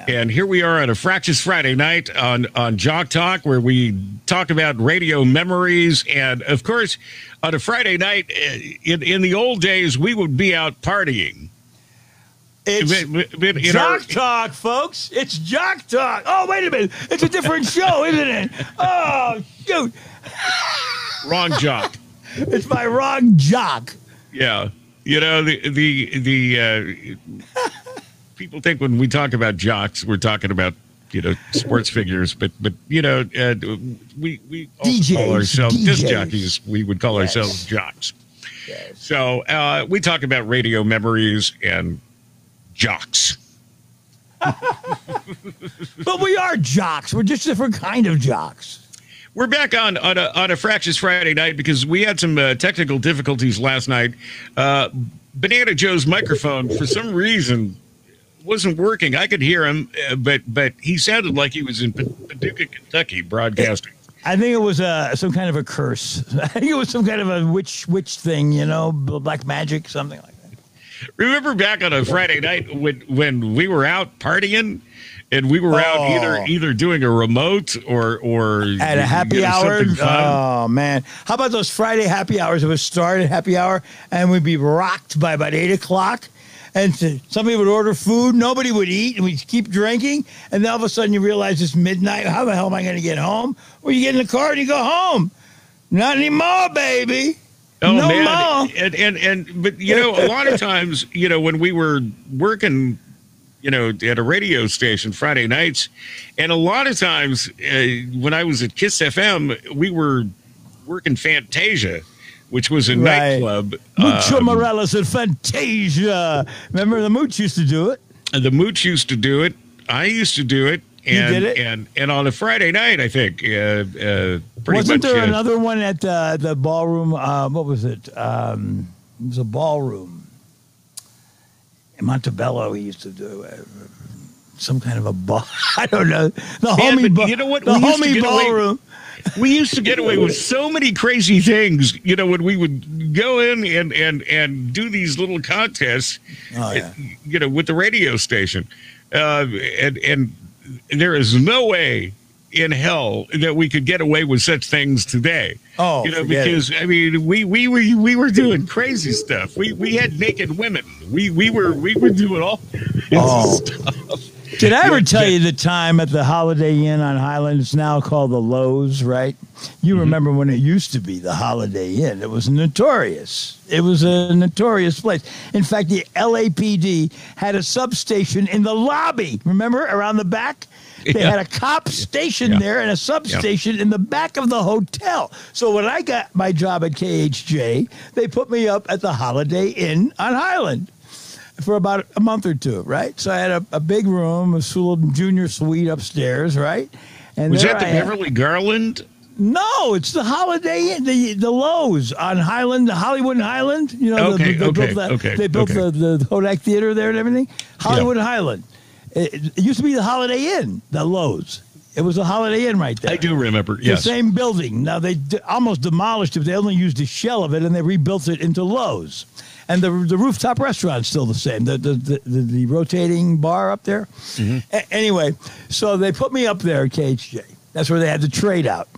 And here we are on a Fractious Friday night on Jock Talk, where we talk about radio memories. And, of course, on a Friday night, in the old days, we would be out partying. It's Jock Talk, folks. It's Jock Talk. Oh, wait a minute. It's a different show, isn't it? Oh, shoot. Wrong Jock. It's my wrong Jock. Yeah. You know, the people think when we talk about jocks, we're talking about, sports figures, but we also call ourselves disc jockeys. We would call ourselves jocks. Yes. So we talk about radio memories and jocks. But we are jocks. We're just a different kind of jocks. We're back on a Fractious Friday night because we had some technical difficulties last night. Banana Joe's microphone, for some reason, wasn't working. I could hear him, but he sounded like he was in Paducah, Kentucky, broadcasting. I think it was some kind of a curse. I think it was some kind of a witch thing, black magic, something like that. Remember back on a Friday night when we were out partying? And we were out either doing a remote or at a happy hour. Oh man! How about those Friday happy hours? It would start at happy hour, and we'd be rocked by about 8 o'clock. And somebody would order food, nobody would eat, and we'd keep drinking. And then all of a sudden, you realize it's midnight. How the hell am I going to get home? Well, you get in the car and you go home. Not anymore, baby. Oh no man! More. But a lot of times, when we were working, at a radio station Friday nights. And a lot of times when I was at Kiss FM, we were working Fantasia, which was a nightclub. Mucho Morales and Fantasia. Remember the Mooch used to do it? The Mooch used to do it. I used to do it. And, you did it? And on a Friday night, I think. Wasn't there another one at the ballroom? What was it? It was a ballroom. In Montebello, he used to do some kind of a ball. I don't know. The homie ballroom. We used to get away with so many crazy things, when we would go in and do these little contests, with the radio station. And there is no way in hell that we could get away with such things today. Oh, because we were doing crazy stuff. We had naked women. We were doing all this stuff. Did I ever tell you the time at the Holiday Inn on Highland? It's now called the Lowe's, right? You remember when it used to be the Holiday Inn. It was notorious. It was a notorious place. In fact, the LAPD had a substation in the lobby. Remember, around the back? They had a cop station there and a substation in the back of the hotel. So when I got my job at KHJ, they put me up at the Holiday Inn on Highland for about a month or two, right? So I had a big room, a little junior suite upstairs, right? And was that the Beverly Garland? No, it's the Holiday Inn, the Lowe's on Highland, the Hollywood and Highland. They built the Kodak Theater there and everything. Hollywood and Highland. It used to be the Holiday Inn, the Lowe's. It was a Holiday Inn right there. I do remember, yes. The same building. Now, they almost demolished it. They only used a shell of it, and they rebuilt it into Lowe's. And the rooftop restaurant's still the same, the rotating bar up there. Mm-hmm. Anyway, so they put me up there at KHJ. That's where they had the trade out.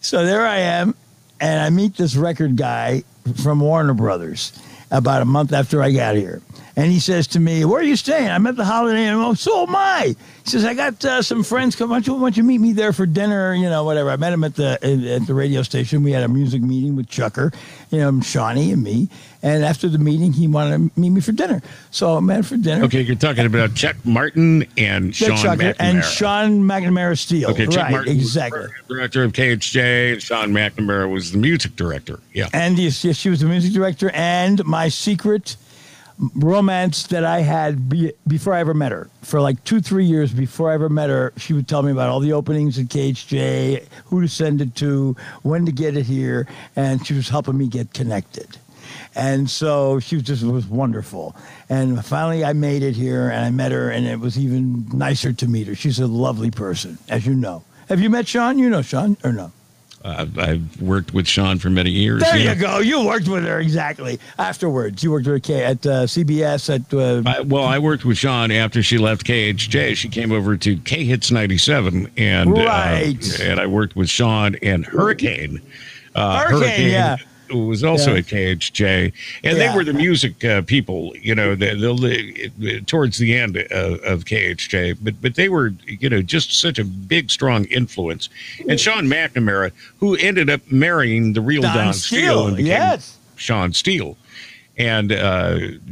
So there I am, and I meet this record guy from Warner Brothers about a month after I got here. And he says to me, "Where are you staying?" I'm at the Holiday Inn. Oh, so am I. He says, "I got some friends come. Why don't you meet me there for dinner? Whatever." I met him at the radio station. We had a music meeting with Chucker, Shawnee and me. And after the meeting, he wanted to meet me for dinner. So I met for dinner. Okay, you're talking about Chuck Martin and Sean McNamara. And Sean McNamara Steele. Okay, Chuck right, Martin exactly. was the director of KHJ, and Sean McNamara was the music director. Yeah. And yes, she was the music director, and my secret romance that I had before I ever met her. For like 2-3 years before I ever met her, she would tell me about all the openings at KHJ, who to send it to, when to get it here, and she was helping me get connected. And so she was wonderful. And finally I made it here, and I met her, and it was even nicer to meet her. She's a lovely person, as you know. Have you met Sean? You know Sean, or no? I've worked with Sean for many years. There you go. You worked with her exactly afterwards. You worked with her at CBS. I worked with Sean after she left KHJ. She came over to K-Hits 97, and and I worked with Sean and Hurricane. Hurricane, yeah. Who was also at KHJ, and they were the music people, towards the end of KHJ, but they were, just such a big, strong influence. And Sean McNamara, who ended up marrying the real Don Steele and became Sean Steele, and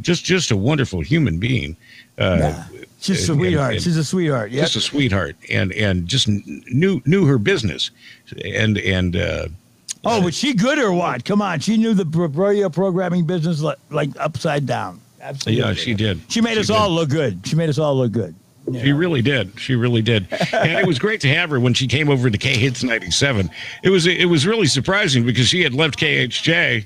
just a wonderful human being. She's a sweetheart. She's a sweetheart. Yep. Just a sweetheart, and just knew her business, and. Oh, was she good or what? Come on. She knew the radio programming business like upside down. Absolutely. Yeah, she did. She made us all look good. She made us all look good. She really did. She really did. And it was great to have her when she came over to K-Hits 97. It was really surprising because she had left KHJ,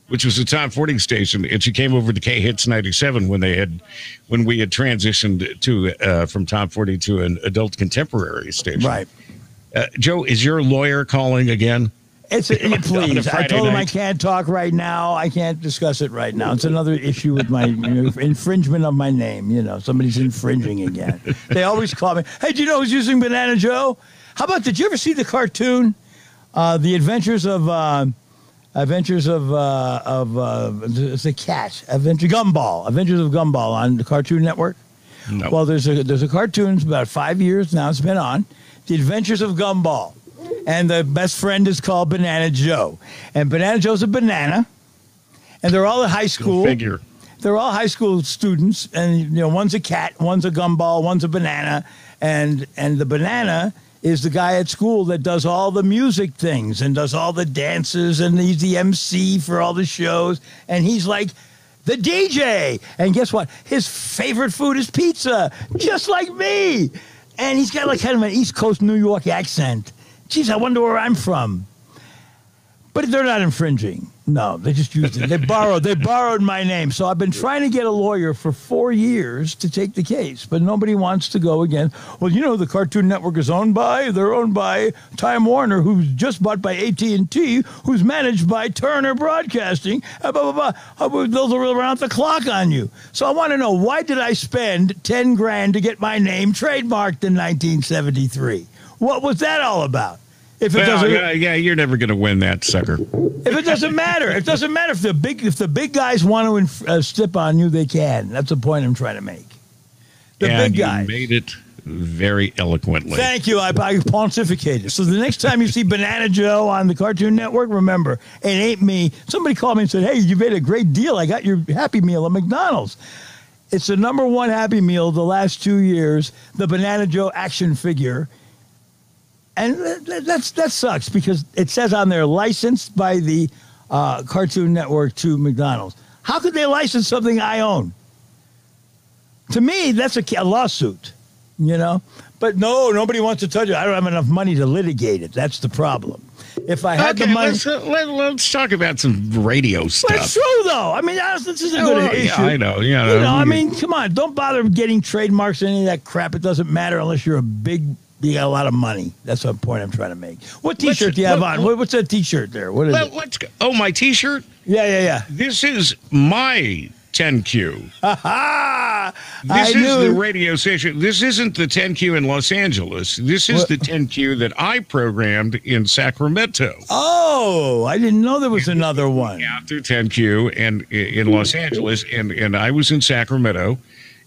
which was a top 40 station, and she came over to K-Hits 97 when we had transitioned to from top 40 to an adult contemporary station. Right. Joe, is your lawyer calling again? Please. I told him I can't talk right now. I can't discuss it right now. It's another issue with my infringement of my name. Somebody's infringing again. They always call me. Hey, do you know who's using Banana Joe? How about, did you ever see the cartoon, The Adventures of Gumball, Adventures of Gumball on the Cartoon Network? No. Well, there's a cartoon. It's about 5 years now. It's been on The Adventures of Gumball. And the best friend is called Banana Joe. And Banana Joe's a banana. And they're all at high school. Figure. They're all high school students. And, one's a cat, one's a gumball, one's a banana. And the banana is the guy at school that does all the music things and does all the dances. And he's the MC for all the shows. And he's like the DJ. And guess what? His favorite food is pizza, just like me. And he's got like kind of an East Coast New York accent. Geez, I wonder where I'm from. But they're not infringing. No, they just used it. They borrowed my name. So I've been trying to get a lawyer for 4 years to take the case, but nobody wants to go again. Well, the Cartoon Network is they're owned by Time Warner, who's just bought by AT&T, who's managed by Turner Broadcasting, blah, blah, blah. Those are around the clock on you. So I want to know, why did I spend $10,000 to get my name trademarked in 1973? What was that all about? If it doesn't, you're never going to win that sucker. If it doesn't matter, if the big guys want to step on you, they can. That's the point I'm trying to make. The big guys. You made it very eloquently. Thank you. I pontificated. So the next time you see Banana Joe on the Cartoon Network, remember, it ain't me. Somebody called me and said, "Hey, you made a great deal. I got your Happy Meal at McDonald's." It's the #1 Happy Meal the last 2 years. The Banana Joe action figure. And that sucks because it says on there, licensed by the Cartoon Network to McDonald's. How could they license something I own? To me, that's a lawsuit, But no, nobody wants to touch it. I don't have enough money to litigate it. That's the problem. If I had the money... Let's talk about some radio stuff. But it's true, though. I mean, this is a good issue. Yeah, I know. I mean, come on. Don't bother getting trademarks or any of that crap. It doesn't matter unless you're you got a lot of money. That's the point I'm trying to make. What T-shirt do you have on? What's that T-shirt there? What is it? Let's go. Oh, my T-shirt? Yeah. This is my 10Q. Ha-ha! This is the radio station. This isn't the 10Q in Los Angeles. This is the 10Q that I programmed in Sacramento. Oh, I didn't know there was another one. After 10Q and in Los Angeles, and I was in Sacramento,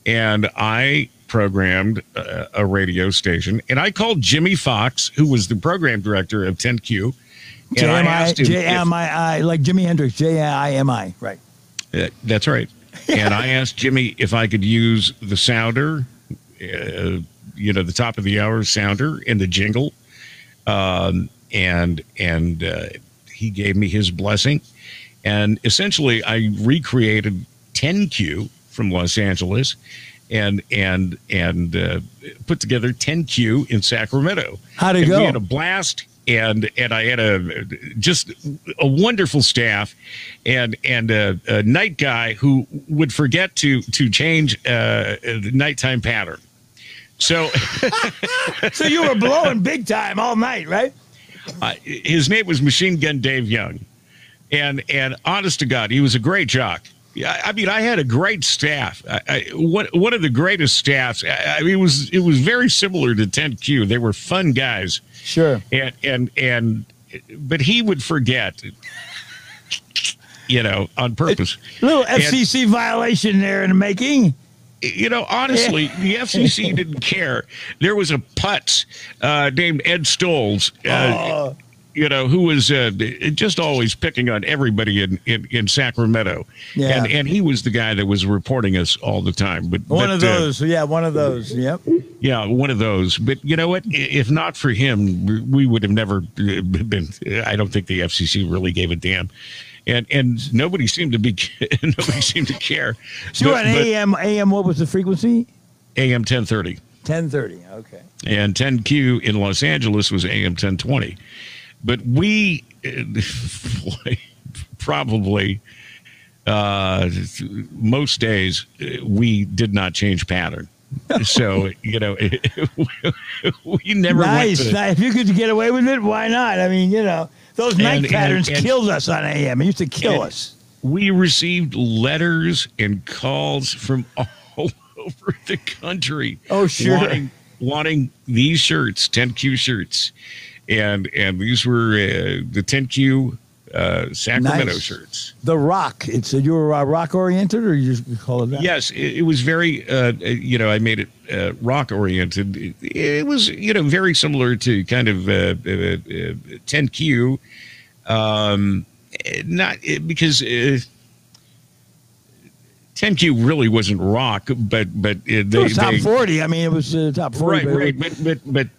and I programmed a radio station, and I called Jimmy Fox, who was the program director of 10Q. J-M-I, like Jimi Hendrix, J-I-M-I, right. That's right. And I asked Jimmy if I could use the sounder, the top of the hour sounder in the jingle, and he gave me his blessing. And essentially, I recreated 10Q from Los Angeles, and put together 10Q in Sacramento. How'd it go? We had a blast, and I had just a wonderful staff, and a night guy who would forget to change the nighttime pattern. So, so you were blowing big time all night, right? His name was Machine Gun Dave Young. And honest to God, he was a great jock. I mean, I had a great staff. One of the greatest staffs. I mean, it was very similar to 10Q. They were fun guys. Sure. But he would forget, on purpose. A little FCC violation there in the making. Honestly, the FCC didn't care. There was a putz named Ed Stolz. Who was just always picking on everybody in Sacramento. Yeah. And he was the guy that was reporting us all the time. One of those. Yep. Yeah, one of those. But you know what? If not for him, we would have never been. I don't think the FCC really gave a damn. And nobody seemed to care. So AM, what was the frequency? AM 1030. 1030, okay. And 10Q in Los Angeles was AM 1020. But we probably most days we did not change pattern. So, we never went to... Nice. If you could get away with it, why not? I mean, those night patterns killed us on AM. It used to kill us. We received letters and calls from all over the country. Oh, sure. Wanting these shirts, 10Q shirts. And these were the 10Q Sacramento shirts. The Rock. You were rock oriented, or you just call it that? Yes, it was very. I made it rock oriented. It was very similar to kind of 10Q. Not because 10Q really wasn't rock, but it was top 40. I mean, it was top 40. Right. But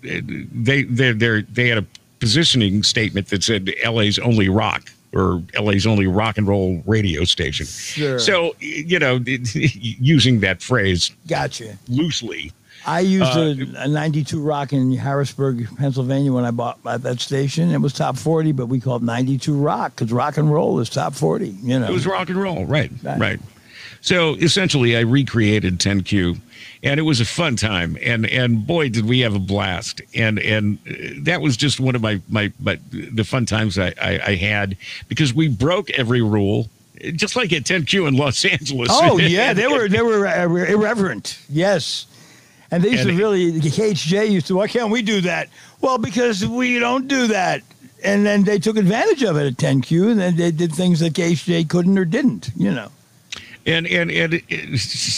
they had a positioning statement that said LA's only rock, or LA's only rock and roll radio station. Sure. So using that phrase, gotcha, loosely. I used a 92 Rock in Harrisburg, Pennsylvania when I bought that station. It was top 40, but we called 92 Rock because rock and roll is top 40. It was rock and roll, right. So essentially, I recreated 10Q, and it was a fun time. And boy, did we have a blast! And that was just one of the fun times I had, because we broke every rule, just like at 10Q in Los Angeles. Oh yeah, they were irreverent. Yes. And they used to really, KHJ used to, why can't we do that? Well, because we don't do that. And then they took advantage of it at 10Q, and then they did things that KHJ couldn't or didn't, And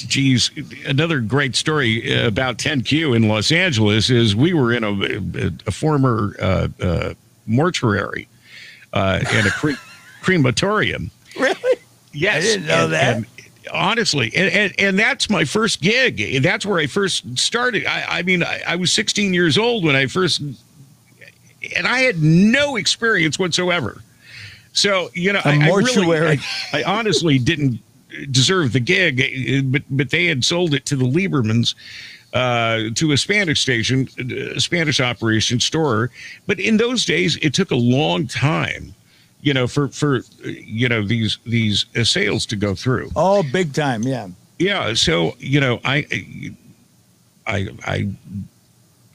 geez, another great story about 10Q in Los Angeles is we were in a former mortuary and a crematorium. Really? Yes. I didn't know that. Honestly, and that's my first gig. That's where I first started. I was 16 years old when I first, and I had no experience whatsoever. So, I honestly didn't deserve the gig, but they had sold it to the Liebermans, to a Spanish station, a Spanish operation store. But in those days, it took a long time, for these sales to go through. Oh, big time, yeah. Yeah, so I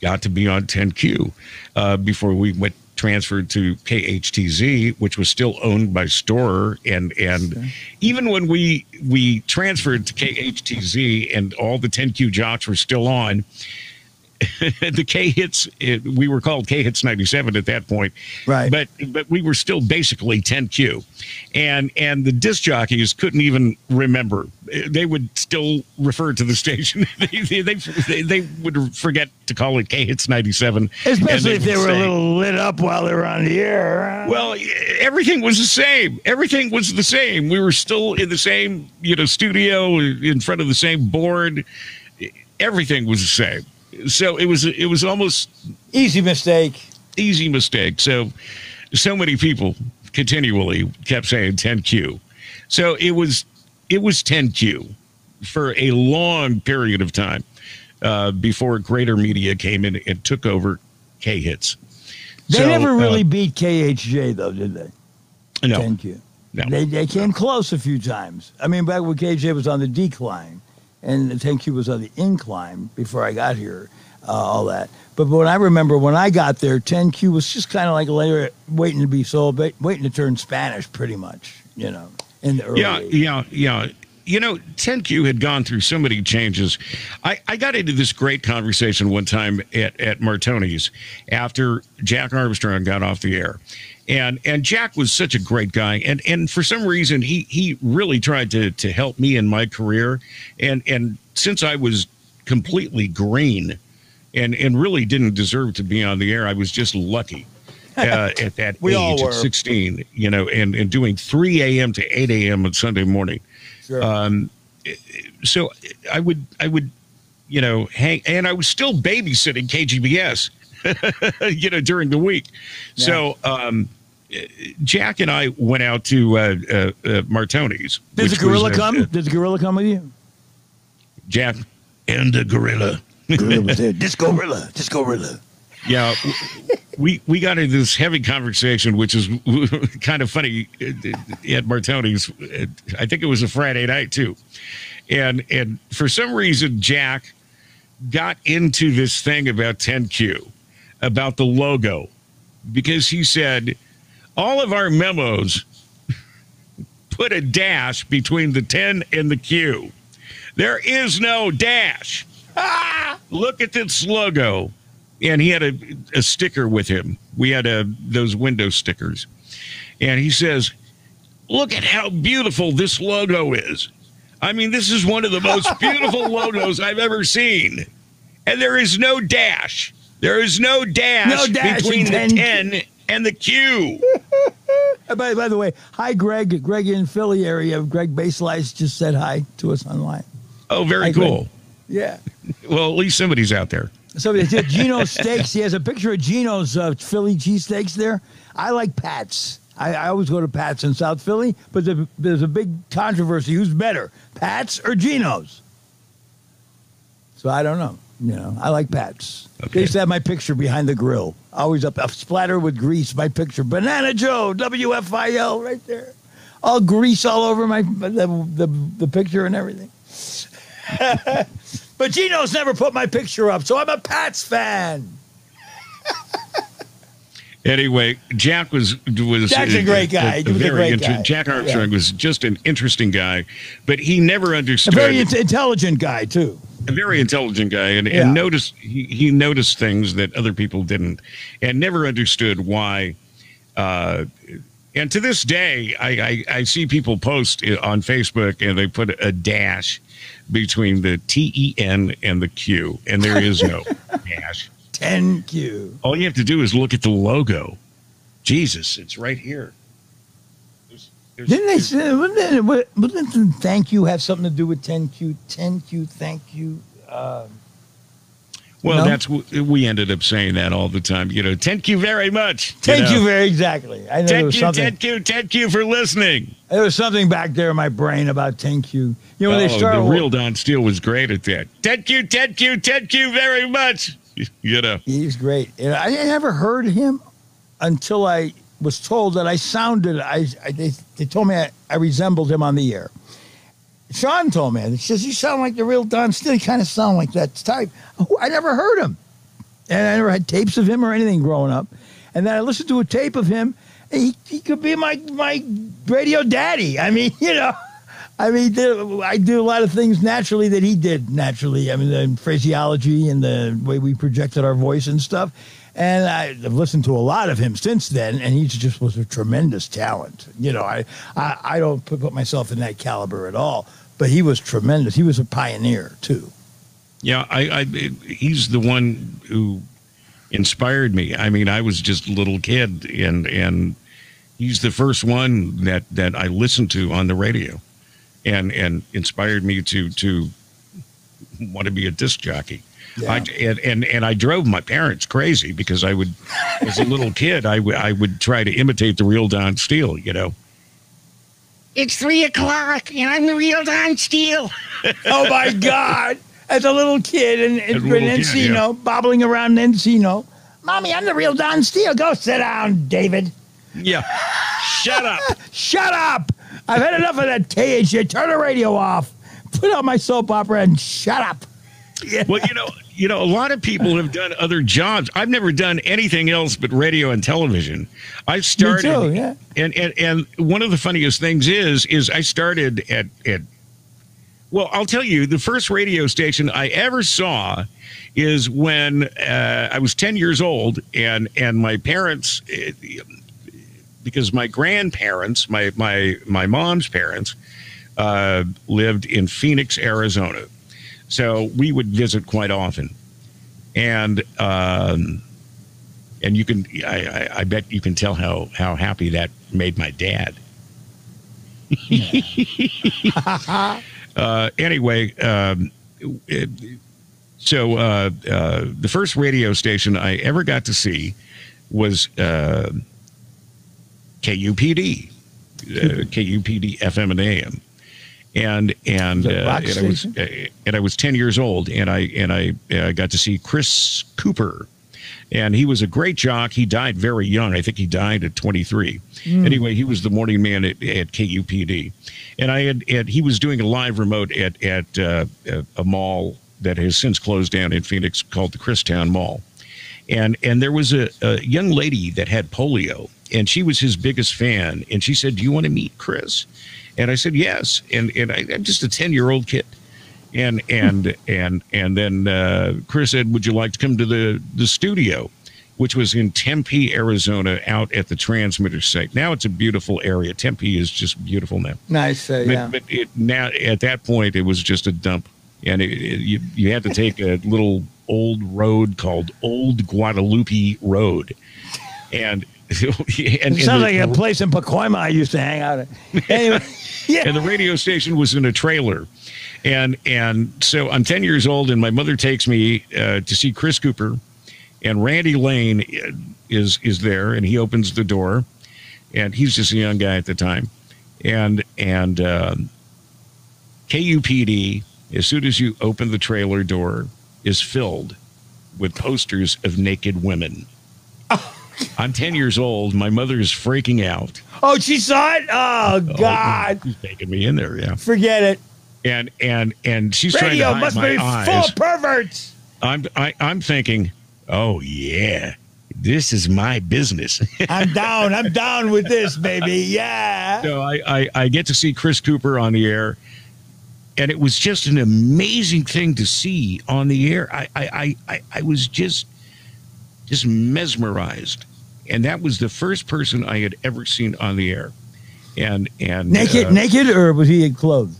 got to be on 10Q before we went transferred to KHTZ, which was still owned by Storer, and even when we transferred to KHTZ and all the 10Q jocks were still on, the K hits, we were called K hits 97 at that point, right? But we were still basically 10Q, and the disc jockeys couldn't even remember. They would still refer to the station. they would forget to call it K hits 97, especially if they were a little lit up while they were on the air. Well, everything was the same. Everything was the same. We were still in the same studio, in front of the same board. Everything was the same. So it was almost easy mistake. So many people continually kept saying 10Q. So it was 10Q for a long period of time before Greater Media came in and took over K Hits. They never really beat KHJ though, did they? No. 10Q. No. They came close a few times. I mean, back when KHJ was on the decline and 10Q was on the incline before I got here. all that. But when I remember when I got there, 10Q was just kind of like later waiting to be sold, waiting to turn Spanish, pretty much, in the early 80s. Yeah. 10Q had gone through so many changes. I got into this great conversation one time at Martoni's after Jack Armstrong got off the air. And Jack was such a great guy. And for some reason, he really tried to help me in my career. And since I was completely green and really didn't deserve to be on the air, I was just lucky at that age, at 16, and doing 3 a.m. to 8 a.m. on Sunday morning. Sure. So I would, hang, and I was still babysitting KGBS, during the week. Yeah. So, Jack and I went out to Martoni's. Did the gorilla come? Did the gorilla come with you? Jack and the gorilla. Gorilla was there. Disco-rilla. Yeah, we got into this heavy conversation, which is kind of funny at Martoni's. I think it was a Friday night too, and for some reason Jack got into this thing about 10Q, about the logo, because he said all of our memos put a dash between the 10 and the Q. There is no dash. Look at this logo. And he had a sticker with him. We had those window stickers. And he says, look at how beautiful this logo is. I mean, this is one of the most beautiful logos I've ever seen. And there is no dash. There is no dash between the 10 and the Q. By the way, hi, Greg. Greg in Philly area. Greg Baselice just said hi to us online. Oh, very cool. Greg. Yeah. Well, at least somebody's out there. So Gino's Steaks. He has a picture of Gino's Philly cheesesteaks there. I like Pat's. I always go to Pat's in South Philly, but there's a big controversy. Who's better, Pat's or Gino's? So I don't know. I like Pat's. Okay. They used to have my picture behind the grill. Always up splattered with grease, my picture. Banana Joe, WFIL, right there. All grease all over the picture and everything. But Gino's never put my picture up, so I'm a Pats fan. Anyway, Jack was Jack's a great guy. Jack Armstrong was just an interesting guy, but he never understood. A very intelligent guy too. A very intelligent guy, and noticed he noticed things that other people didn't, and never understood why. And to this day, I see people post on Facebook and they put a dash between the TEN and the Q, and there is no dash. 10Q. All you have to do is look at the logo. Jesus, it's right here. Didn't they say, wouldn't thank you have something to do with 10Q? 10Q, thank you. Well, we ended up saying that all the time. 10Q very much. Thank you very exactly. I know 10Q for listening. There was something back there in my brain about 10Q. When they started, the real Don Steele was great at that. 10Q very much. He's great. And I never heard him until I was told that I sounded. They told me I resembled him on the air. Sean told me, he says, you sound like the real Don Steele. You kind of sound like that type. I never heard him. And I never had tapes of him or anything growing up. And then I listened to a tape of him. And he could be my radio daddy. I mean, I do a lot of things naturally that he did naturally. I mean, the phraseology and the way we projected our voice and stuff. And I've listened to a lot of him since then, and he just was a tremendous talent. I don't put myself in that caliber at all, but he was tremendous. He was a pioneer, too. Yeah, he's the one who inspired me. I mean, I was just a little kid, and he's the first one that I listened to on the radio and inspired me to want to be a disc jockey. Yeah. And I drove my parents crazy because I would, as a little kid, I would try to imitate the real Don Steele, It's 3 o'clock and I'm the real Don Steele. Oh my God. As a little kid in Encino, bobbling around Encino. Mommy, I'm the real Don Steele. Go sit down, David. Yeah. Shut up. Shut up. I've had enough of that THC. Turn the radio off. Put on my soap opera and shut up. Yeah. Well, a lot of people have done other jobs. I've never done anything else but radio and television. I started, Me too, yeah. And one of the funniest things is I started at well, I'll tell you, the first radio station I ever saw is when I was 10 years old, and my parents, because my grandparents, my mom's parents, lived in Phoenix, Arizona. So we would visit quite often, and you can, I bet you can tell how happy that made my dad. Anyway, so the first radio station I ever got to see was KUPD, KUPD FM and AM. And I was 10 years old, and I got to see Chris Cooper, and he was a great jock. He died very young. I think he died at 23. Anyway, he was the morning man at KUPD, and he was doing a live remote at a mall that has since closed down in Phoenix called the Christown Mall, and there was a young lady that had polio, and she was his biggest fan, and she said, "Do you want to meet Chris?" And I said yes, and I'm just a 10-year-old kid, and then Chris said, "Would you like to come to the studio?" Which was in Tempe, Arizona, out at the transmitter site. Now it's a beautiful area. Tempe is just beautiful now. Nice, yeah. But now at that point it was just a dump, and you had to take a little old road called Old Guadalupe Road, and. It sounds like a place in Pacoima I used to hang out at. Anyway, yeah. And the radio station was in a trailer. And so I'm 10 years old, and my mother takes me to see Chris Cooper, and Randy Lane is there, and he opens the door, and he's just a young guy at the time. And KUPD, as soon as you open the trailer door, is filled with posters of naked women. I'm 10 years old. My mother is freaking out. Oh, she saw it? Oh, God. She's taking me in there, yeah. Forget it. And she's Radio trying to hide my eyes. full of perverts. I'm thinking, oh, yeah, this is my business. I'm down with this, baby. Yeah. So I get to see Chris Cooper on the air, and it was just an amazing thing to see on the air. I was just mesmerized. And that was the first person I had ever seen on the air. And naked, or was he clothed?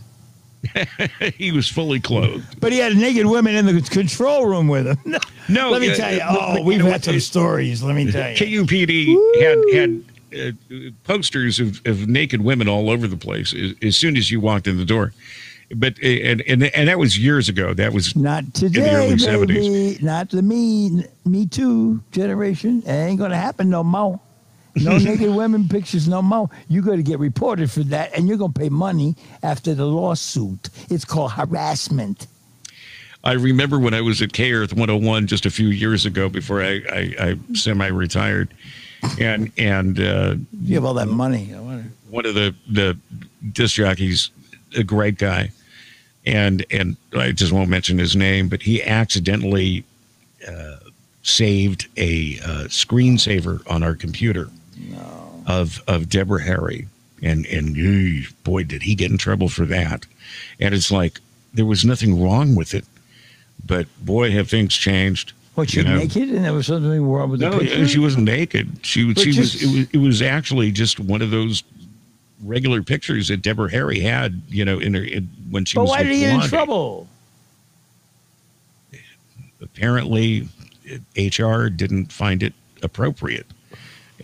He was fully clothed. But he had naked women in the control room with him. No, let me tell you. We've had some stories. Let me tell you. KUPD had posters of naked women all over the place as soon as you walked in the door. But and that was years ago. That was not today, in the early baby. 70s. Not the me too generation. It ain't gonna happen no more. No naked women pictures no more. You got to get reported for that, and you're gonna pay money after the lawsuit. It's called harassment. I remember when I was at K-Earth 101 just a few years ago before I semi-retired, and you have all that money. One of the disc jockeys, a great guy. And I just won't mention his name, but he accidentally saved a screensaver on our computer of Deborah Harry, and boy, did he get in trouble for that. And it's like there was nothing wrong with it, but boy, have things changed. What, you're naked, and there was something wrong with the picture? No, she wasn't naked. It was actually just one of those regular pictures that Deborah Harry had, when she was. But why did he get in trouble? Apparently, HR didn't find it appropriate,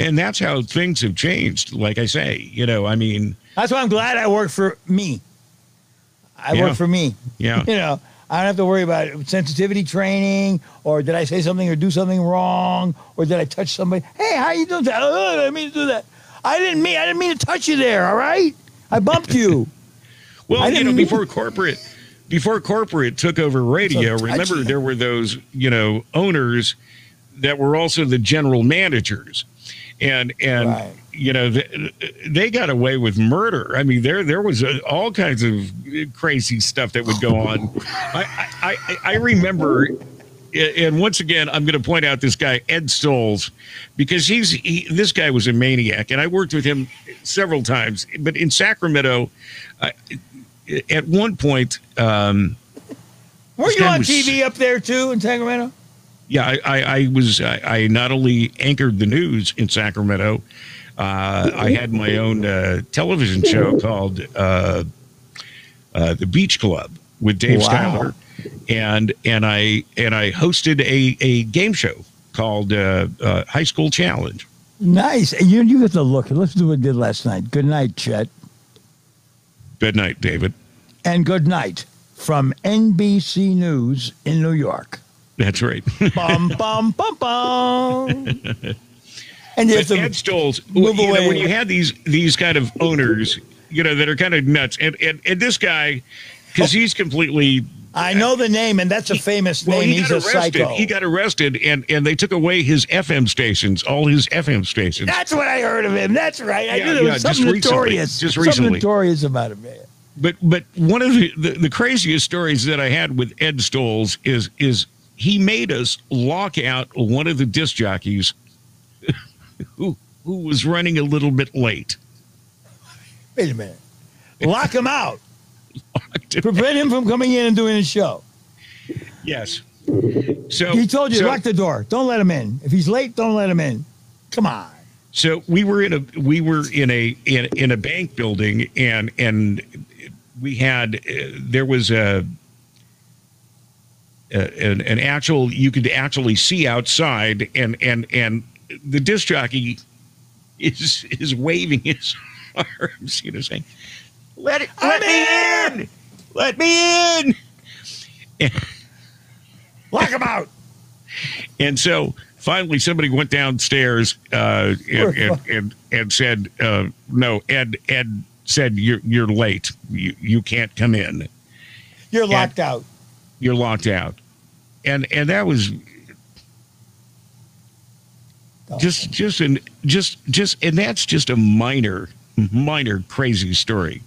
and that's how things have changed. Like I say, that's why I'm glad I work for me. I work for me. Yeah, I don't have to worry about sensitivity training, or did I say something or do something wrong, or did I touch somebody? Hey, how you doing? Oh, I didn't mean to do that. I didn't mean to touch you there, all right? I bumped you. Well, before corporate took over radio, remember there were those, owners that were also the general managers. And right. they got away with murder. I mean, there was all kinds of crazy stuff that would go on. I remember, and once again, I'm going to point out this guy Ed Stolz, because this guy was a maniac, and I worked with him several times. But in Sacramento, at one point, were you on TV up there too in Sacramento? Yeah, I not only anchored the news in Sacramento. I had my own television show called The Beach Club with Dave Schuyler, and I hosted a game show called High School Challenge. Nice. And you get to look. Let's do what we did last night. Good night, Chet. Good night, David. And good night from NBC News in New York. That's right. Bum, bum, bum, bum. And Ed Stolz, when you had these kind of owners, that are kind of nuts, and this guy, because he's completely. I know the name, and that's a famous name. He's a psycho. He got arrested, and they took away his FM stations, all his FM stations. That's what I heard of him. That's right. I knew there was something notorious. Just recently. Something notorious about him, man. But one of the craziest stories that I had with Ed Stolz is he made us lock out one of the disc jockeys who was running a little bit late. Wait a minute. Lock him out. Prevent him from coming in and doing his show. Yes. So he told you, lock the door. Don't let him in. If he's late, don't let him in. Come on. So we were in a bank building, and we had there was an actual, you could actually see outside, and the disc jockey is waving his arms, saying, "Let me in! Let me in!" Lock him out. And so finally, somebody went downstairs and said, "No, Ed said you're late. You can't come in. You're locked out. You're locked out." And that was. And that's just a minor crazy story.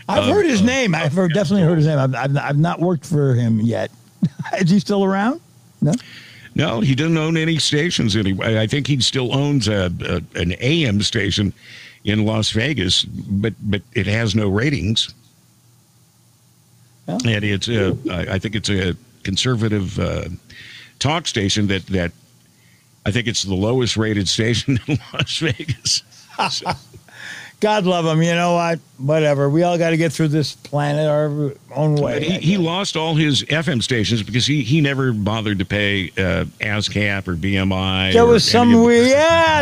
I've heard his name. I've definitely heard his name. I've not worked for him yet. Is he still around? No, he doesn't own any stations anyway. I think he still owns an AM station in Las Vegas, but it has no ratings. Well, and I think it's a conservative talk station that. I think it's the lowest rated station in Las Vegas. So. God love him. You know what? Whatever. We all got to get through this planet our own way. He lost all his FM stations because he never bothered to pay ASCAP or BMI. There was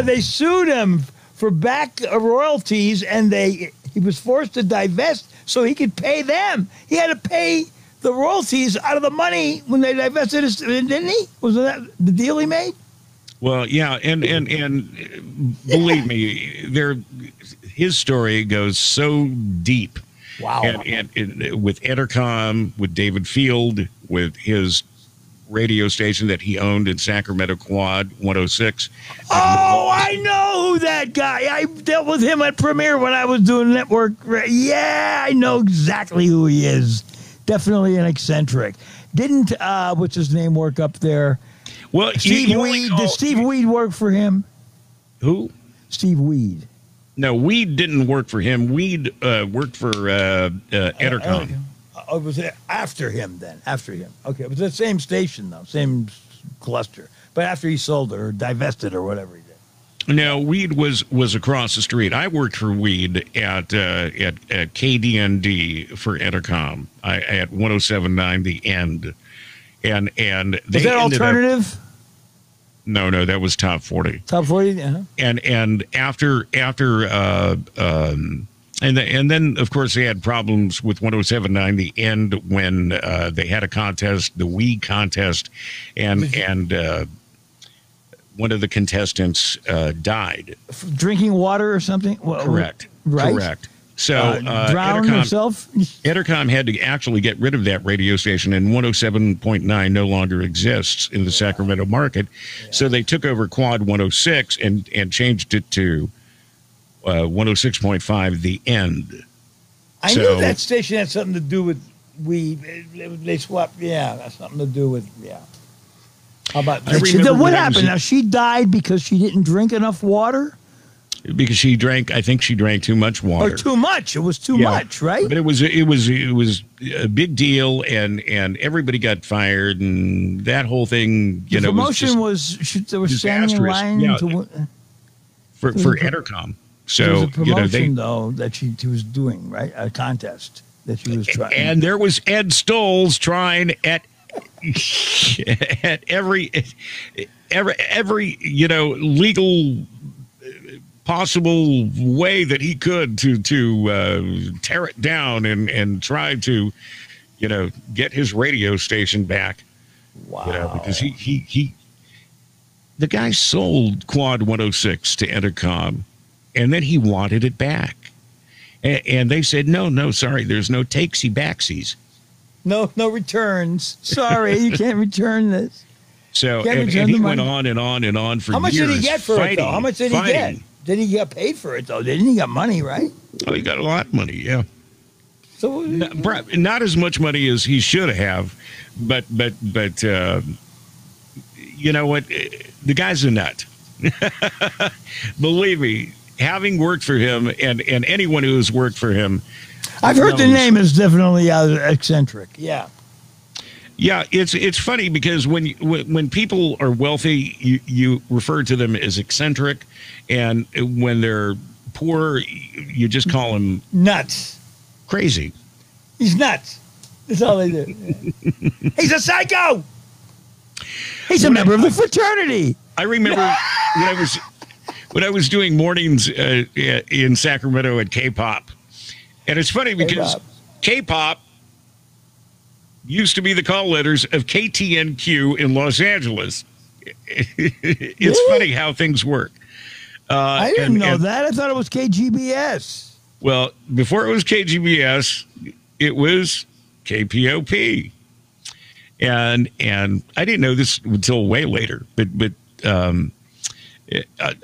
they sued him for back royalties, and he was forced to divest so he could pay them. He had to pay the royalties out of the money when they divested his, didn't he? Wasn't that the deal he made? Well, yeah, and believe me, his story goes so deep. Wow. And with Entercom, with David Field, with his radio station that he owned in Sacramento Quad 106. Oh, I know who that guy. I dealt with him at Premiere when I was doing network. Yeah, I know exactly who he is. Definitely an eccentric. Didn't what's his name work up there? Well, Steve Weed. Did Steve Weed work for him? Who? Steve Weed. No, Weed didn't work for him. Weed worked for Entercom. It was after him then. After him. Okay, it was the same station though, same cluster. But after he sold it or divested or whatever he did. No, Weed was across the street. I worked for Weed at KDND for Entercom. At 107.9 The End. And they was that alternative? No, that was top 40. Top 40, uh-huh. And after and then of course they had problems with 107.9 The End when they had a contest, the Wii contest, and one of the contestants died. Drinking water or something? Correct. Right. Correct. So drowned himself? Entercom had to actually get rid of that radio station, and 107.9 no longer exists in the Sacramento market. Yeah. So they took over Quad 106 and changed it to 106.5 The End. I knew that station had something to do with weed. They swapped. Yeah, that's something to do with, yeah. How about what happened? Now, she died because she didn't drink enough water? Because I think she drank too much water. Or too much. It was too much, right? But it was a big deal, and everybody got fired, and that whole thing, the promotion they were standing in line for Entercom. So there was a promotion, though, that she was doing, right? A contest that she was trying. And there was Ed Stolz trying at every legal possible way that he could to tear it down and try to get his radio station back. Wow. Because he the guy sold Quad 106 to Entercom, and then he wanted it back, and they said no, sorry, there's no takesy backsies. No returns. Sorry, you can't return this. So and he went on and on and on for years. How much did he get for it, though? How much did he get? Did he get paid for it, though? Didn't he get money, right? Oh, he got a lot of money, yeah. So not as much money as he should have, but you know what? The guy's a nut. Believe me, having worked for him and anyone who has worked for him, I've heard the name is definitely eccentric. Yeah. Yeah, it's funny because when people are wealthy, you refer to them as eccentric, and when they're poor, you just call them nuts, crazy. He's nuts. That's all they do. He's a psycho. He's a member of the fraternity. I remember when I was doing mornings in Sacramento at K-pop, and it's funny because K-pop used to be the call letters of KTNQ in Los Angeles. It's funny how things work. I didn't know that. I thought it was KGBS. Well, before it was KGBS, it was KPOP. And I didn't know this until way later, but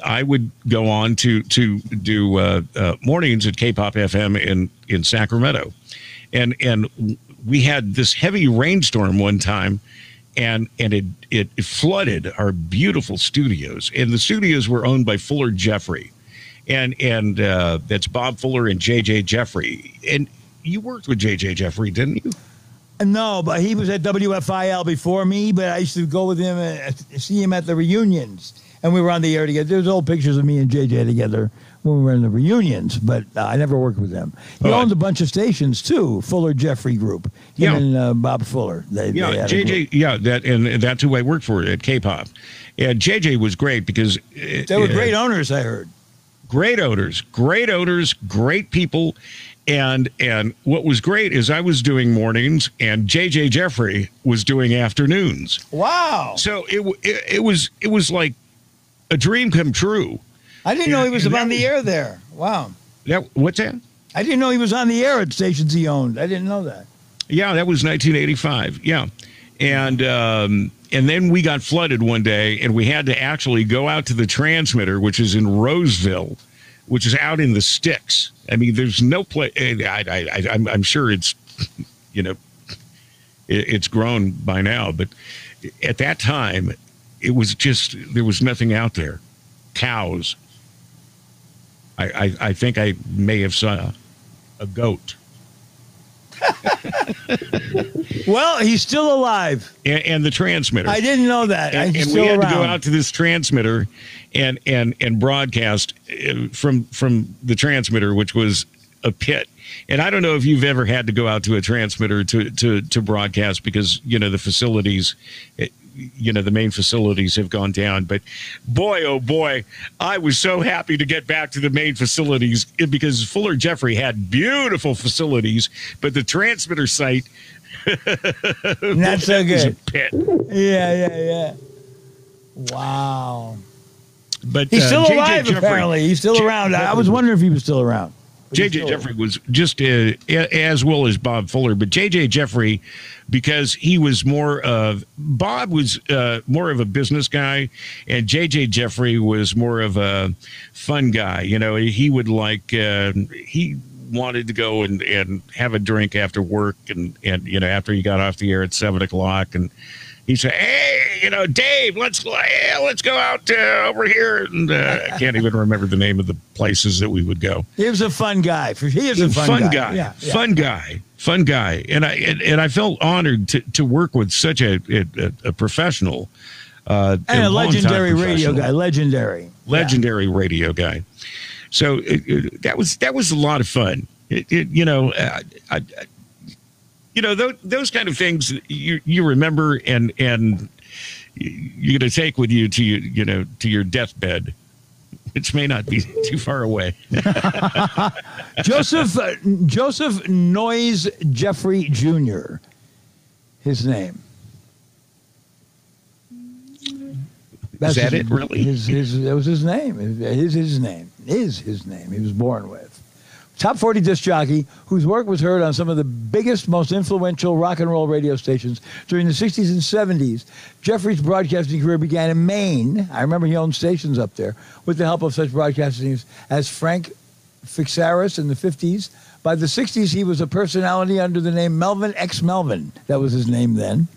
I would go on to do mornings at K-Pop FM in Sacramento. And we had this heavy rainstorm one time, and it flooded our beautiful studios. And the studios were owned by Fuller Jeffrey, and that's Bob Fuller and JJ Jeffrey. And you worked with JJ Jeffrey, didn't you? No, but he was at WFIL before me. But I used to go with him and see him at the reunions, and we were on the air together. There's old pictures of me and JJ together when we were in the reunions, but I never worked with them. He owned a bunch of stations too, Fuller Jeffrey Group. Him and Bob Fuller. They JJ. Yeah, that's who I worked for at K-Pop. And JJ was great because they were great owners. I heard great owners, great people. And what was great is I was doing mornings and JJ Jeffrey was doing afternoons. Wow! So it was like a dream come true. I didn't know he was on the air there. Wow. What's that? I didn't know he was on the air at stations he owned. I didn't know that. Yeah, that was 1985. Yeah. And then we got flooded one day, and we had to actually go out to the transmitter, which is in Roseville, which is out in the sticks. I mean, there's no place. I'm sure it's, it's grown by now, but at that time, it was just, there was nothing out there. Cows. I think I may have saw a goat. Well, he's still alive. And the transmitter. I didn't know that. And we had to go out to this transmitter and broadcast from the transmitter, which was a pit. And I don't know if you've ever had to go out to a transmitter to broadcast because, the facilities, the main facilities have gone down. But boy, oh boy, I was so happy to get back to the main facilities because Fuller Jeffrey had beautiful facilities, but the transmitter site, not so good. Was a pit. Yeah. Wow. But he's still JJ alive, Jeffrey, apparently. He's still around. I was wondering if he was still around. J.J. Jeffrey was just as well as Bob Fuller, but J.J. Jeffrey, because he was Bob was more of a business guy, and J.J. Jeffrey was more of a fun guy. You know, he would he wanted to go and have a drink after work, and you know, after he got off the air at 7:00, and he said, "Hey, you know, Dave, let's go out over here." And I can't even remember the name of the places that we would go. He was a fun guy. He is a fun guy. Yeah. Fun guy. And I felt honored to work with such a professional and a legendary radio guy. Legendary radio guy. So that was a lot of fun. Those kind of things you remember and you're going to take with you to your deathbed, which may not be too far away. Joseph Noyes Jeffrey Jr., his name. Is that it, really? That was his name. His name. He was born with. Top 40 disc jockey whose work was heard on some of the biggest, most influential rock and roll radio stations during the 60s and 70s. Jeffrey's broadcasting career began in Maine. I remember he owned stations up there with the help of such broadcasters as Frank Fixaris in the 50s. By the 60s, he was a personality under the name Melvin X. Melvin. That was his name then.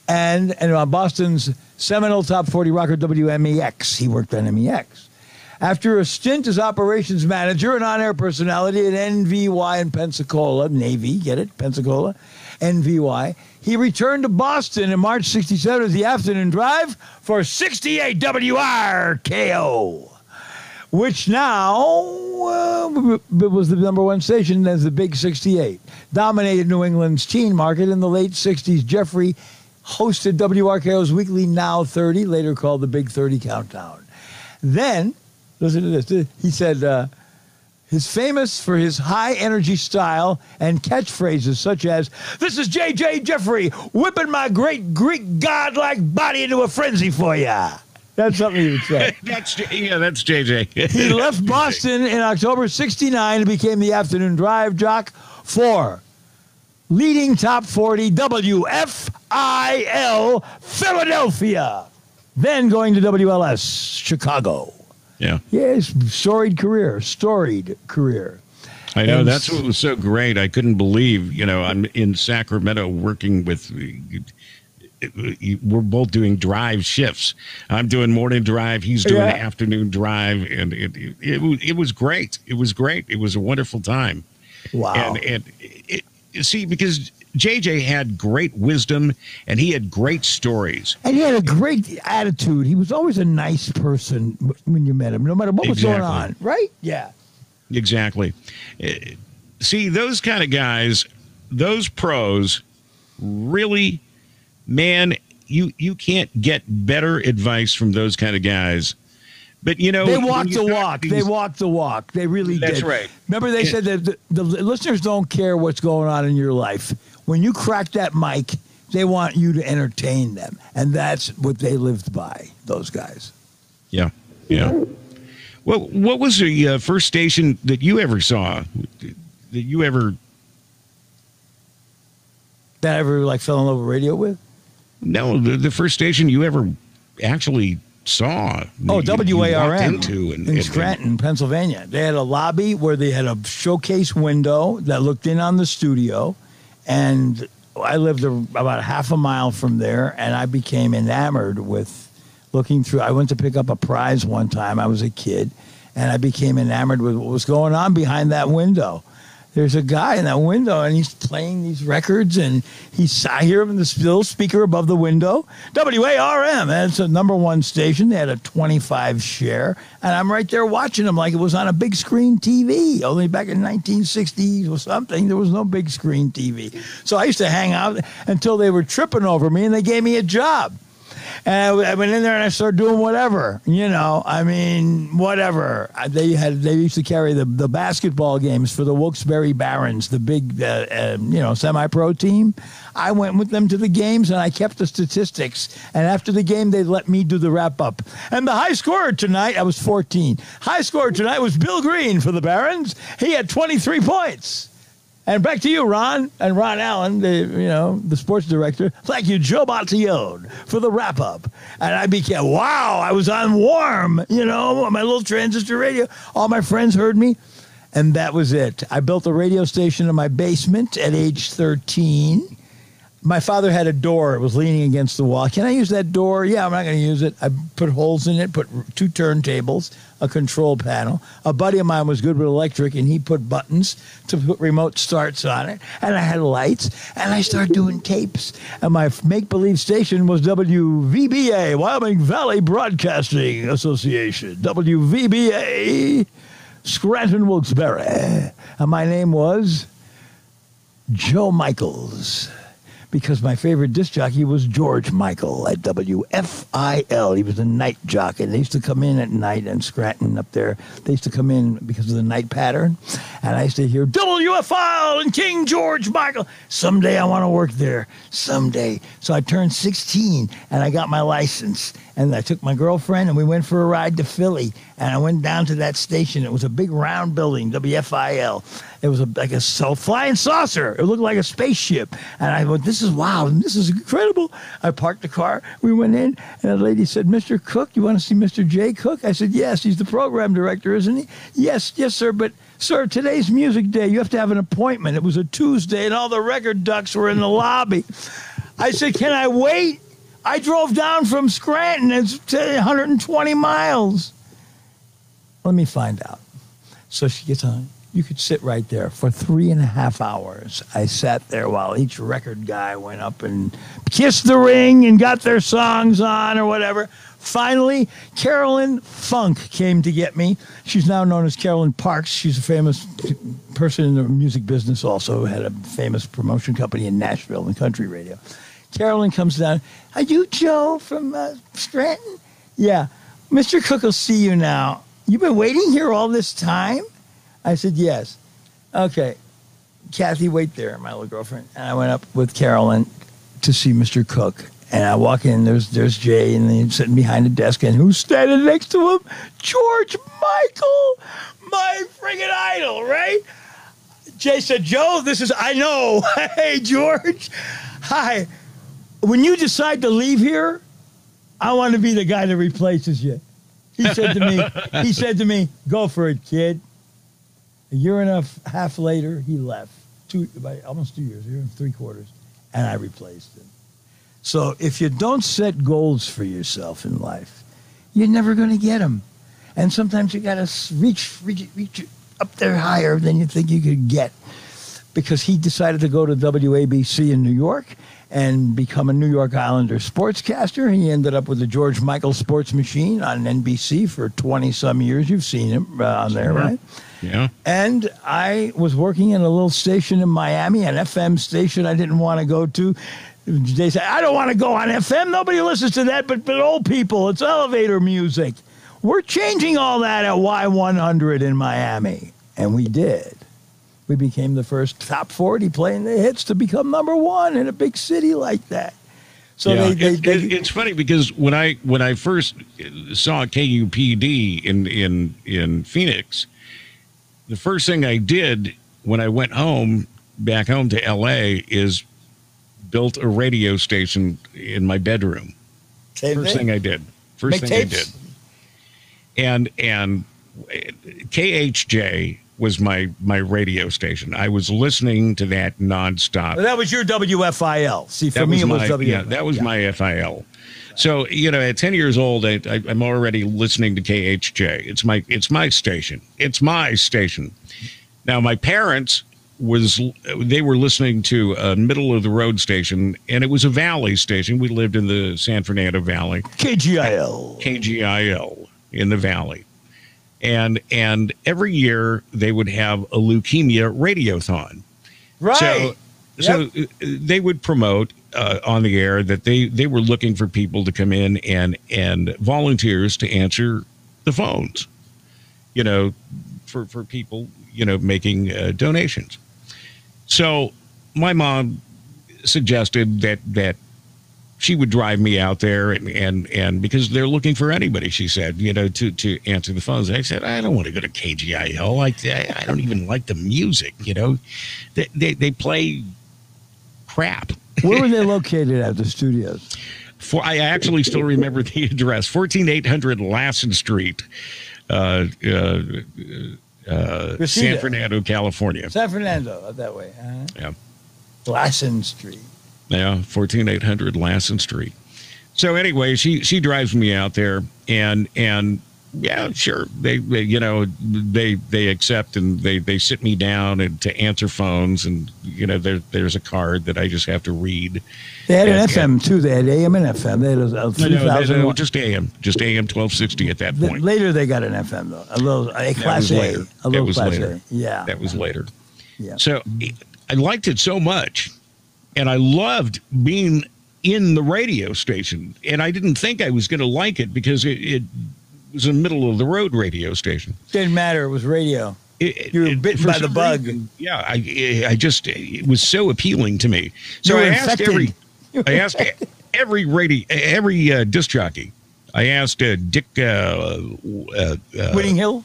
And on Boston's seminal Top 40 rocker WMEX. He worked on MEX. After a stint as operations manager and on-air personality at NVY in Pensacola, Navy, get it? Pensacola, NVY, he returned to Boston in March 67 as the afternoon drive for 68 WRKO, which now was the number one station as the Big 68. Dominated New England's teen market in the late 60s. Jeffrey hosted WRKO's weekly Now 30, later called the Big 30 Countdown. Then, listen to this. He said he's famous for his high-energy style and catchphrases such as, "This is J.J. Jeffrey, whipping my great Greek godlike body into a frenzy for ya." That's something he would say. That's J.J. He left Boston in October 69 and became the afternoon drive jock for leading Top 40 WFIL Philadelphia, then going to WLS Chicago. Yeah. Yes, storied career. I know. That's what was so great. I couldn't believe, I'm in Sacramento working with, we're both doing drive shifts. I'm doing morning drive. He's doing afternoon drive. And it was great. It was great. It was a wonderful time. Wow. And see, because JJ had great wisdom and he had great stories. And he had a great attitude. He was always a nice person when you met him, no matter what was going on, right? Yeah. Exactly. See, those kind of guys, those pros, really, man, you can't get better advice from those kind of guys. But, they walked the walk. They walked the walk. They really did. That's right. Remember, they said that the listeners don't care what's going on in your life. When you crack that mic, they want you to entertain them. And that's what they lived by, those guys. Yeah. Well, what was the first station that you ever saw? That I ever fell in love with radio with? No, the first station you ever actually saw. Oh, WARM in Scranton, Pennsylvania. They had a lobby where they had a showcase window that looked in on the studio, and I lived about half a mile from there, and I became enamored with looking through. I went to pick up a prize one time. I was a kid, and I became enamored with what was going on behind that window. There's a guy in that window, and he's playing these records, and I hear him in the still speaker above the window. WARM, that's a number one station. They had a 25 share, and I'm right there watching them like it was on a big screen TV. Only back in 1960s or something, there was no big screen TV. So I used to hang out until they were tripping over me, and they gave me a job. And I went in there and I started doing whatever, whatever. They used to carry the basketball games for the Wilkes-Barre Barons, the big, semi-pro team. I went with them to the games and I kept the statistics. And after the game, they let me do the wrap-up. And the high scorer tonight, I was 14. High scorer tonight was Bill Green for the Barons. He had 23 points. And back to you, Ron, and Ron Allen, the sports director. Thank you, Joe Battillon, for the wrap-up. And I became, I was on warm, my little transistor radio. All my friends heard me, and that was it. I built a radio station in my basement at age 13. My father had a door. It was leaning against the wall. Can I use that door? Yeah, I'm not going to use it. I put holes in it, put 2 turntables, a control panel. A buddy of mine was good with electric, and he put buttons to put remote starts on it. And I had lights, and I started doing tapes. And my make-believe station was WVBA, Wyoming Valley Broadcasting Association. WVBA, Scranton, Wilkes-Barre. And my name was Joe Michaels, because my favorite disc jockey was George Michael at WFIL. He was a night jockey, and they used to come in at night in Scranton up there. They used to come in because of the night pattern, and I used to hear WFIL and King George Michael. Someday I want to work there, someday. So I turned 16, and I got my license, and I took my girlfriend, and we went for a ride to Philly, and I went down to that station. It was a big round building, WFIL. It was like a flying saucer. It looked like a spaceship. And I went, this is incredible. I parked the car. We went in, and a lady said, Mr. Cook, you want to see Mr. J. Cook? I said, yes, he's the program director, isn't he? Yes, sir. But, sir, today's music day. You have to have an appointment. It was a Tuesday, and all the record ducks were in the lobby. I said, can I wait? I drove down from Scranton. It's 120 miles. Let me find out. So she gets on. You could sit right there for 3.5 hours. I sat there while each record guy went up and kissed the ring and got their songs on or whatever. Finally, Carolyn Funk came to get me. She's now known as Carolyn Parks. She's a famous person in the music business, also had a famous promotion company in Nashville and country radio. Carolyn comes down. Are you Joe from Scranton? Yeah. Mr. Cook will see you now. You've been waiting here all this time? I said, yes. Okay. Kathy, wait there, my little girlfriend. And I went up with Carolyn to see Mr. Cook. And I walk in, there's Jay, and he's sitting behind the desk. And who's standing next to him? George Michael, my friggin' idol, right? Jay said, Joe, I know. Hey, George. Hi. When you decide to leave here, I want to be the guy that replaces you. He said to me, go for it, kid. A year and a half later, he left. Almost 2 years, 1 3/4, and I replaced him. So if you don't set goals for yourself in life, you're never going to get them. And sometimes you got to reach up there higher than you think you could get. Because he decided to go to WABC in New York and become a New York Islander sportscaster. He ended up with the George Michael Sports Machine on NBC for 20-some years. You've seen him on there, right? Yeah. And I was working in a little station in Miami, an FM station I didn't want to go to. They said, I don't want to go on FM. Nobody listens to that but old people. It's elevator music. We're changing all that at Y100 in Miami. And we did. We became the first top 40 playing the hits to become #1 in a big city like that. So yeah, it's funny because when I first saw KUPD in Phoenix, the first thing I did when I went back home to LA, is built a radio station in my bedroom. First thing I did. And KHJ was my radio station. I was listening to that nonstop. Well, that was your WFIL. See, for me, it was WFIL. Yeah, that was my FIL. So, at 10 years old, I'm already listening to KHJ. It's my station. It's my station. Now, my parents they were listening to a middle of the road station, and it was a valley station. We lived in the San Fernando Valley. KGIL in the valley. And every year they would have a leukemia radiothon. Right. So they would promote on the air that they were looking for people to come in and volunteers to answer the phones, for people, making donations. So my mom suggested that she would drive me out there and because they're looking for anybody, she said, to answer the phones. And I said, I don't want to go to KGIL. I don't even like the music, They play crap. Where were they located at, the studios? I actually still remember the address, 14800 Lassen Street, San Fernando, California. San Fernando, up that way. Yeah. Lassen Street. Yeah, 14800 Lassen Street. So anyway, she drives me out there, and yeah, sure, they accept, and they sit me down and to answer phones, and there's a card that I just have to read. They had an FM too. They had AM and FM. They had a 3000. No, just AM 1260 at that point. Later they got an FM though, a class A, a little class A. Yeah, that was later. Yeah. So I liked it so much, and I loved being in the radio station, and I didn't think I was going to like it because it was a middle of the road radio station. Didn't matter. It was radio. You were bitten by the bug. Reason, yeah, it was so appealing to me. So I asked every disc jockey. I asked Dick Whitting Hill.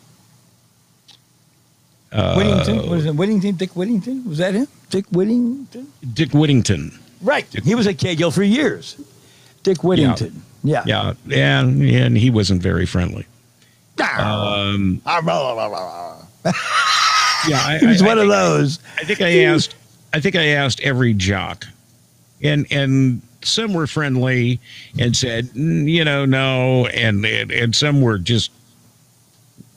Whittington? Was it Whittington? Dick Whittington? Was that him? Dick Whittington? Dick Whittington. Right. He was at KGIL for years. Dick Whittington. Yeah. And he wasn't very friendly. He was one of those. I think I asked every jock, and some were friendly and said, no, and some were just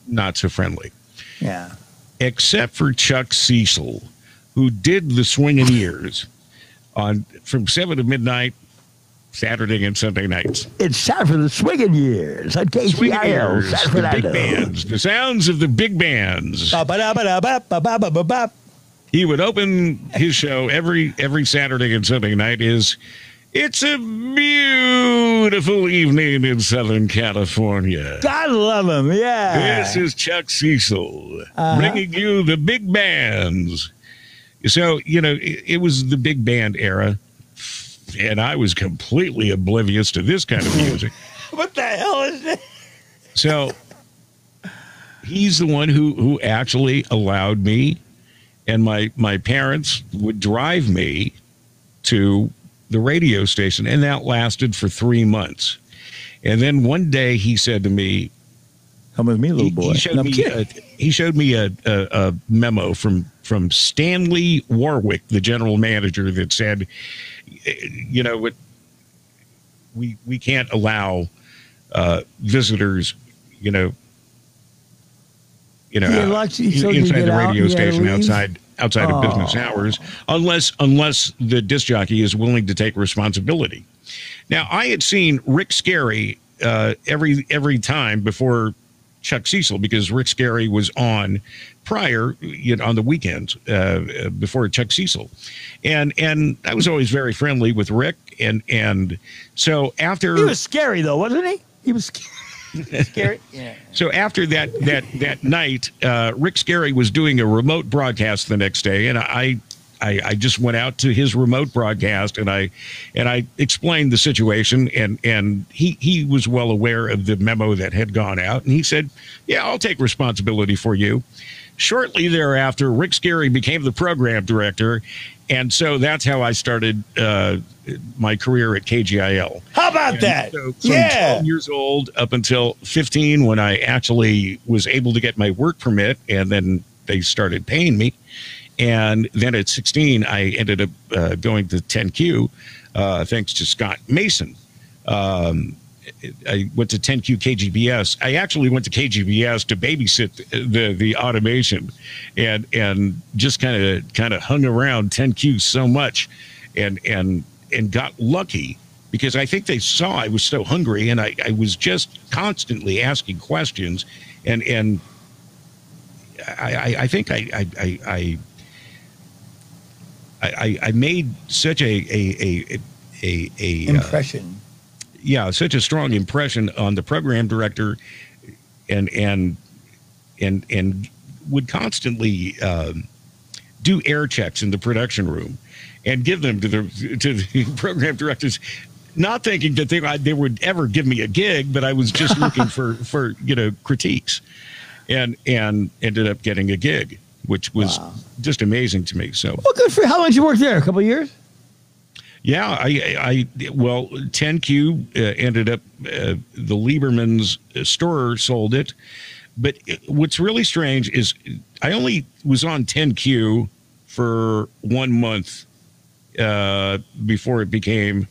not so friendly. Yeah. Except for Chuck Cecil, who did the swinging ears from 7 to midnight, Saturday and Sunday nights. It's time for the swinging years on KGIL. The big bands, the sounds of the big bands. He would open his show every Saturday and Sunday night. It's a beautiful evening in Southern California. I love him, yeah. This is Chuck Cecil bringing you the big bands. So, it was the big band era, and I was completely oblivious to this kind of music. What the hell is this? So he's the one who actually allowed me, and my parents would drive me to the radio station, and that lasted for 3 months. And then one day he said to me, "Come with me, little boy." He showed me a memo from Stanley Warwick, the general manager, that said, what we can't allow visitors, inside the radio station outside of business hours, unless the disc jockey is willing to take responsibility. Now, I had seen Rick Scarry every time before Chuck Cecil, because Rick Scarry was on prior, on the weekends before Chuck Cecil, and I was always very friendly with Rick, and so after he was scary though, wasn't he? He was scary. Yeah. So after that night, Rick Scarry was doing a remote broadcast the next day, and I just went out to his remote broadcast, and I explained the situation, and he was well aware of the memo that had gone out, and he said, "Yeah, I'll take responsibility for you." Shortly thereafter, Rick Scarry became the program director, and so that's how I started my career at KGIL. How about that? So from 12 years old up until 15, when I actually was able to get my work permit, and then they started paying me. And then at 16, I ended up going to 10Q, thanks to Scott Mason. I went to 10Q KGBS. I actually went to KGBS to babysit the automation, and just kind of hung around 10Q so much, and got lucky, because I think they saw I was so hungry, and I was just constantly asking questions, and I think I made such a impression. Such a strong impression on the program director, and would constantly do air checks in the production room and give them to the program directors, not thinking that they would ever give me a gig, but I was just looking for critiques, and ended up getting a gig, which was just amazing to me. So, well, good for you. How long did you work there? A couple of years? Yeah, 10Q ended up, the Lieberman's store sold it. But what's really strange is I only was on 10Q for 1 month before it became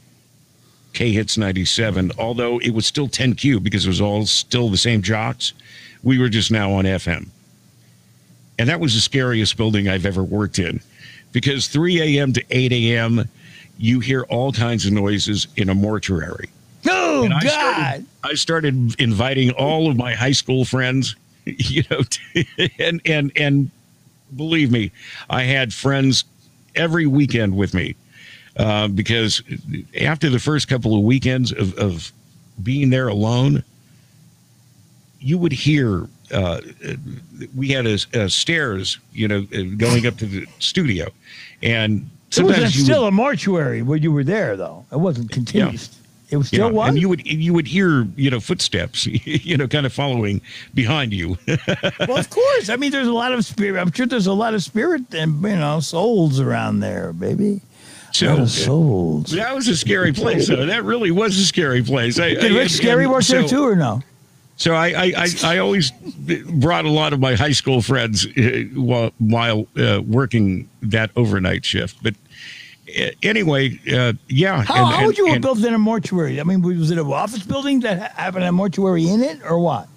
K-Hits 97, although it was still 10Q because it was all still the same jocks. We were just now on FM. And that was the scariest building I've ever worked in, because 3 a.m. to 8 a.m., you hear all kinds of noises in a mortuary. Oh, and God. I started inviting all of my high school friends, and believe me, I had friends every weekend with me, because after the first couple of weekends of being there alone, you would hear, we had a stairs, going up to the studio, and sometimes it was still a mortuary when you were there, though. It wasn't continuous. Yeah. It was still one. And you would hear, footsteps, kind of following behind you. Well, of course. I mean, there's a lot of spirit. I'm sure there's a lot of spirit and souls around there, baby. So souls. That was a scary place. So that really was a scary place. Did Rick Scary work there too, or no? So I always brought a lot of my high school friends while working that overnight shift. But anyway, yeah. How would you have built in a mortuary? I mean, was it an office building that had a mortuary in it, or what?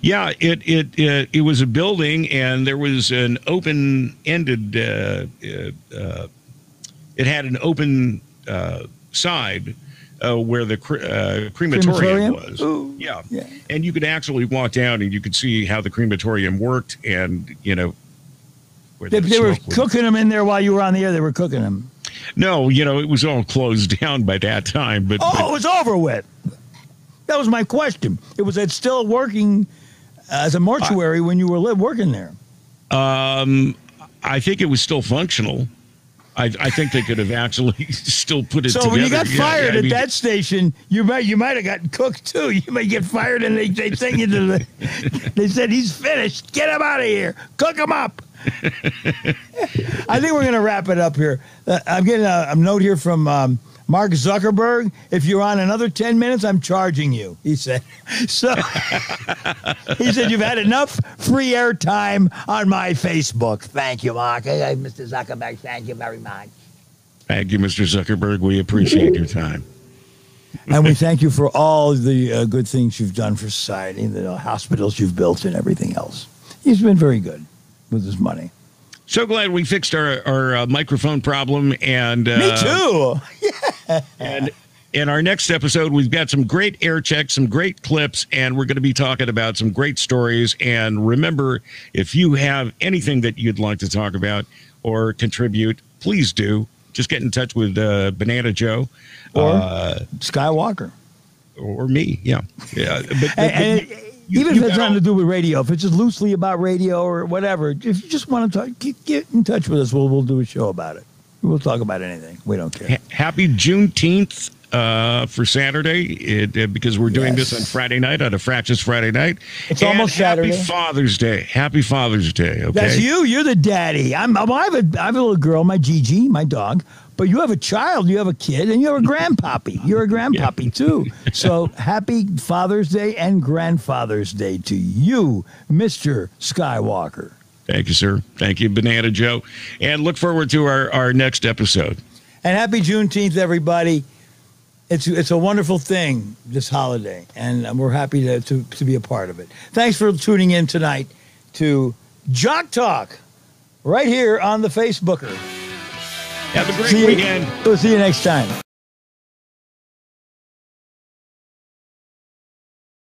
Yeah, it was a building, and there was an open-ended. It had an open side where the crematorium was. Ooh, yeah, and you could actually walk down and you could see how the crematorium worked, and where they were cooking them in there while you were on the air. They were cooking them. No, it was all closed down by that time. But it was over with. That was my question. Was it still working as a mortuary when you were working there? I think it was still functional. I think they could have actually still put it together. So when you got fired at that station, you might have gotten cooked too. You may get fired, and they send you to the. They said he's finished. Get him out of here. Cook him up. I think we're going to wrap it up here. I'm getting a note here from Mark Zuckerberg. If you're on another 10 minutes, I'm charging you, he said. So he said, you've had enough free airtime on my Facebook. Thank you, Mark. Mr. Zuckerberg, thank you very much. Thank you, Mr. Zuckerberg. We appreciate your time. And we thank you for all the good things you've done for society, the hospitals you've built and everything else. He's been very good with his money. So glad we fixed our microphone problem. And me too. Yeah. And in our next episode, we've got some great air checks, some great clips, and we're going to be talking about some great stories. And remember, if you have anything that you'd like to talk about or contribute, please do. Just get in touch with Banana Joe or Skywalker or me. Yeah. But even if it's nothing to do with radio, if it's just loosely about radio or whatever, if you just want to talk, get in touch with us. We'll do a show about it. We'll talk about anything. We don't care. Happy Juneteenth for Saturday, because we're doing this on Friday night, on a Fractious Friday night. It's almost Saturday. Happy Father's Day. Happy Father's Day. Okay, that's you. You're the daddy. I have a little girl, my Gigi, my dog. But you have a child, you have a kid, and you have a grandpappy. You're a grandpappy, too. So happy Father's Day and Grandfather's Day to you, Mr. Skywalker. Thank you, sir. Thank you, Banana Joe. And look forward to our next episode. And happy Juneteenth, everybody. It's a wonderful thing, this holiday, and we're happy to be a part of it. Thanks for tuning in tonight to Jock Talk, right here on the Facebooker. Have a great weekend. We'll see you next time.